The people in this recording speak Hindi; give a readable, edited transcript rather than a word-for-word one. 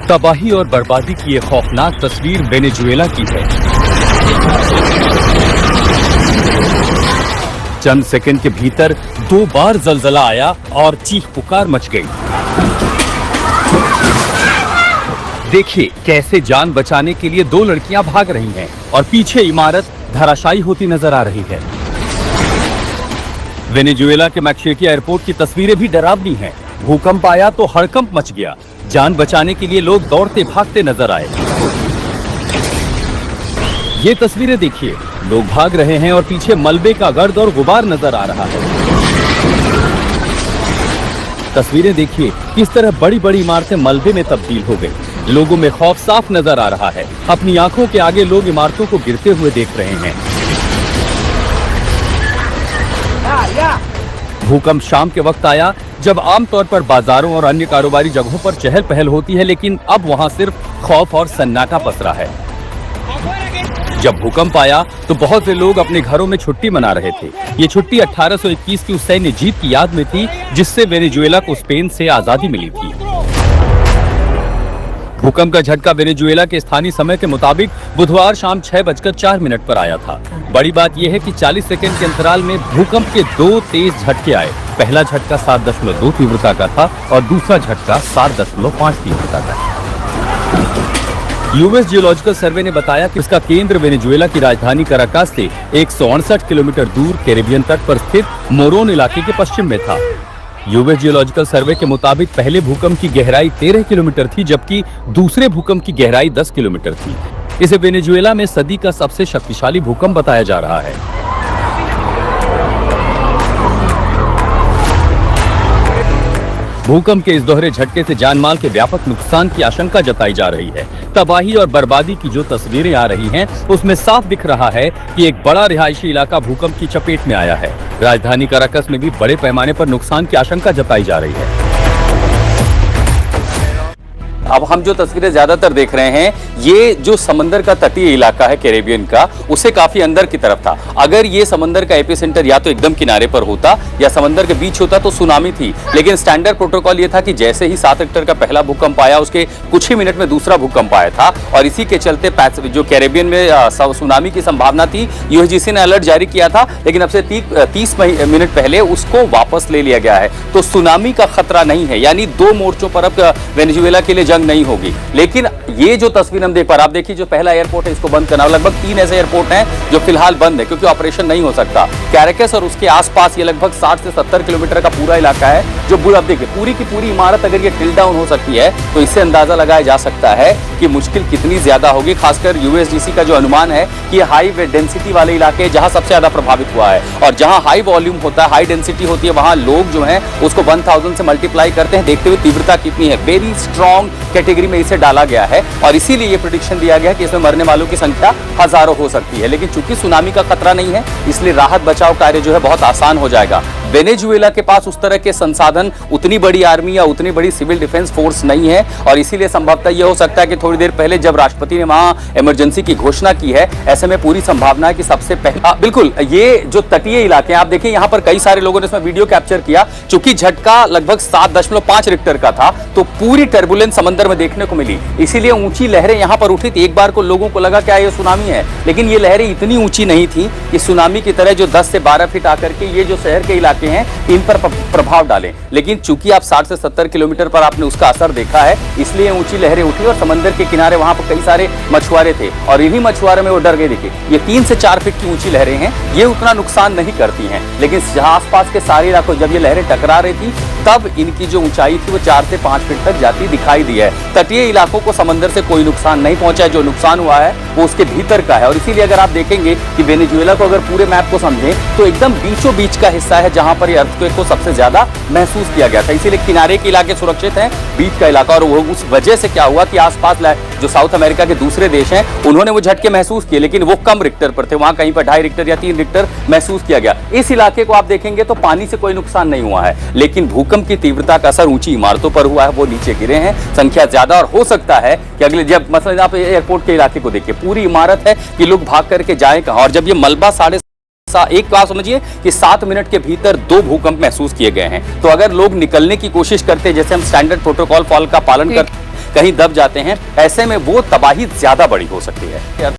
तबाही और बर्बादी की ये खौफनाक तस्वीर वेनेजुएला की है। चंद सेकंड के भीतर 2 बार जलजला आया और चीख पुकार मच गई। देखिए कैसे जान बचाने के लिए 2 लड़कियां भाग रही हैं और पीछे इमारत धराशायी होती नजर आ रही है। वेनेजुएला के मैक्सिको एयरपोर्ट की तस्वीरें भी डरावनी हैं। भूकंप आया तो हड़कंप मच गया। जान बचाने के लिए लोग दौड़ते भागते नजर आए। ये तस्वीरें देखिए, लोग भाग रहे हैं और पीछे मलबे का गर्द और गुबार नजर आ रहा है। तस्वीरें देखिए किस तरह बड़ी बड़ी इमारतें मलबे में तब्दील हो गई। लोगों में खौफ साफ नजर आ रहा है। अपनी आंखों के आगे लोग इमारतों को गिरते हुए देख रहे हैं। भूकंप शाम के वक्त आया जब आमतौर पर बाजारों और अन्य कारोबारी जगहों पर चहल पहल होती है, लेकिन अब वहां सिर्फ खौफ और सन्नाटा पसरा है। जब भूकंप आया तो बहुत से लोग अपने घरों में छुट्टी मना रहे थे। ये छुट्टी 1821 की उस सैन्य जीत की याद में थी जिससे वेनेजुएला को स्पेन से आजादी मिली थी। भूकंप का झटका वेनेजुएला के स्थानीय समय के मुताबिक बुधवार शाम 6:04 पर आया था। बड़ी बात यह है कि 40 सेकंड के अंतराल में भूकंप के 2 तेज झटके आए। पहला झटका 7.2 तीव्रता का था और दूसरा झटका 7.5 तीव्रता का। यूएस जियोलॉजिकल सर्वे ने बताया कि इसका केंद्र वेनेजुएला की राजधानी कराकास से 168 किलोमीटर दूर कैरेबियन तट पर स्थित मोरोन इलाके के पश्चिम में था। यूएस जियोलॉजिकल सर्वे के मुताबिक पहले भूकंप की गहराई 13 किलोमीटर थी, जबकि दूसरे भूकंप की गहराई 10 किलोमीटर थी। इसे वेनेजुएला में सदी का सबसे शक्तिशाली भूकंप बताया जा रहा है। भूकंप के इस दोहरे झटके से जानमाल के व्यापक नुकसान की आशंका जताई जा रही है। तबाही और बर्बादी की जो तस्वीरें आ रही हैं, उसमें साफ दिख रहा है कि एक बड़ा रिहायशी इलाका भूकंप की चपेट में आया है। राजधानी कराकस में भी बड़े पैमाने पर नुकसान की आशंका जताई जा रही है। अब हम जो तस्वीरें ज्यादातर देख रहे हैं, ये जो समंदर का तटीय इलाका है कैरेबियन का, उसे काफी अंदर की तरफ था। अगर ये समंदर का एपिसेंटर या तो एकदम किनारे पर होता या समंदर के बीच होता तो सुनामी थी। लेकिन स्टैंडर्ड प्रोटोकॉल ये था कि जैसे ही 7 रिक्टर का पहला भूकंप आया, उसके कुछ ही मिनट में दूसरा भूकंप आया था और इसी के चलते जो कैरेबियन में सुनामी की संभावना थी, यूएसजीसी ने अलर्ट जारी किया था। लेकिन अब से 30 मिनट पहले उसको वापस ले लिया गया है। तो सुनामी का खतरा नहीं है, यानी 2 मोर्चों पर अब वेनेजुएला के लिए नहीं होगी। लेकिन ये जो तस्वीर हम देख पा रहे हैं, आप देखिए जो पहला एयरपोर्ट है इसको बंद करना, लगभग 3 ऐसे एयरपोर्ट हैं जो फिलहाल बंद है क्योंकि ऑपरेशन नहीं हो सकता। कैराकस और उसके आसपास ये लगभग 60 से 70 किलोमीटर का पूरा इलाका है जो अब देखिए पूरी की पूरी इमारत अगर ये टिल डाउन हो सकती है तो इससे अंदाजा लगाया जा सकता है कि मुश्किल कितनी ज्यादा होगी। खासकर यूएसजीसी का जो अनुमान है कि हाई डेंसिटी वाले इलाके जहां सबसे ज्यादा प्रभावित हुआ है और जहां हाई वॉल्यूम होता है, हाई डेंसिटी होती है, वहां लोग जो है उसको 1000 से मल्टीप्लाई करते हैं, देखते हुए तीव्रता कितनी है। वेरी स्ट्रॉन्ग कैटेगरी में इसे डाला गया है और इसीलिए ये प्रेडिक्शन दिया गया है कि इसमें मरने वालों की संख्या हजारों हो सकती है। लेकिन चूंकि सुनामी का खतरा नहीं है, इसलिए राहत बचाव कार्य जो है बहुत आसान हो जाएगा। वेनेजुएला के पास उस तरह के संसाधन, उतनी बड़ी आर्मी या उतनी बड़ी सिविल डिफेंस फोर्स नहीं है और इसीलिए संभवतः यह हो सकता है कि थोड़ी देर पहले जब राष्ट्रपति ने वहां इमरजेंसी की घोषणा की है, ऐसे में पूरी संभावना है कि सबसे पहले बिल्कुल ये जो तटीय इलाके हैं, आप देखिए यहां पर कई सारे लोगों ने इसमें वीडियो कैप्चर किया। चूंकि झटका लगभग 7.5 रिक्टर का था तो पूरी टर्बुलेंस समंदर में देखने को मिली, इसीलिए ऊंची लहरें यहां पर उठी थी। एक बार को लोगों को लगा क्या ये सुनामी है, लेकिन ये लहरें इतनी ऊंची नहीं थी कि सुनामी की तरह जो 10 से 12 फीट आकर के ये जो शहर के इलाके हैं इन पर प्रभाव डालें। लेकिन चूंकि आप 60 से 70 किलोमीटर पर आपने उसका असर देखा है, इसलिए ऊंची लहरें उठी और समंदर के किनारे वहां पर कई सारे मछुआरे थे और इन्हीं मछुआरों में वो डर गए। देखिए ये 3 से 4 फीट की ऊंची लहरें हैं, ये उतना नुकसान नहीं करती हैं, लेकिन आसपास के सारे इलाकों जब ये लहरें टकरा रही थी तब इनकी जो ऊंचाई थी वो 4 से 5 फीट तक जाती दिखाई दी है। तटीय इलाकों को समंदर से कोई नुकसान नहीं पहुंचा है, जो नुकसान हुआ है वो उसके भीतर का है। और इसीलिए अगर आप देखेंगे कि वेनेजुएला को अगर पूरे मैप को समझें तो एकदम बीचों बीच का हिस्सा है जहां पर ये अर्थक्वेक को सबसे ज्यादा महसूस किया गया था। इसीलिए किनारे के इलाके सुरक्षित हैं, बीच का इलाका, और वो उस वजह से क्या हुआ कि आसपास जो साउथ अमेरिका के दूसरे देश हैं उन्होंने वो झटके महसूस किए, लेकिन वो कम रिक्टर पर थे। वहां कहीं पर 2.5 रिक्टर या 3 रिक्टर महसूस किया गया। इस इलाके को आप देखेंगे तो पानी से कोई नुकसान नहीं हुआ है, लेकिन भूकंप की तीव्रता का असर ऊंची इमारतों पर हुआ है, वो नीचे गिरे हैं, संख्या ज्यादा। और हो सकता है कि अगले जब मतलब आप एयरपोर्ट के इलाके को देखिए, पूरी इमारत है कि लोग भाग करके जाए कहां। और जब ये मलबा एक बात समझिए कि 7 मिनट के भीतर 2 भूकंप महसूस किए गए हैं। तो अगर लोग निकलने की कोशिश करते, जैसे हम स्टैंडर्ड प्रोटोकॉल का पालन कहीं दब जाते हैं, ऐसे में वो तबाही ज्यादा बड़ी हो सकती है।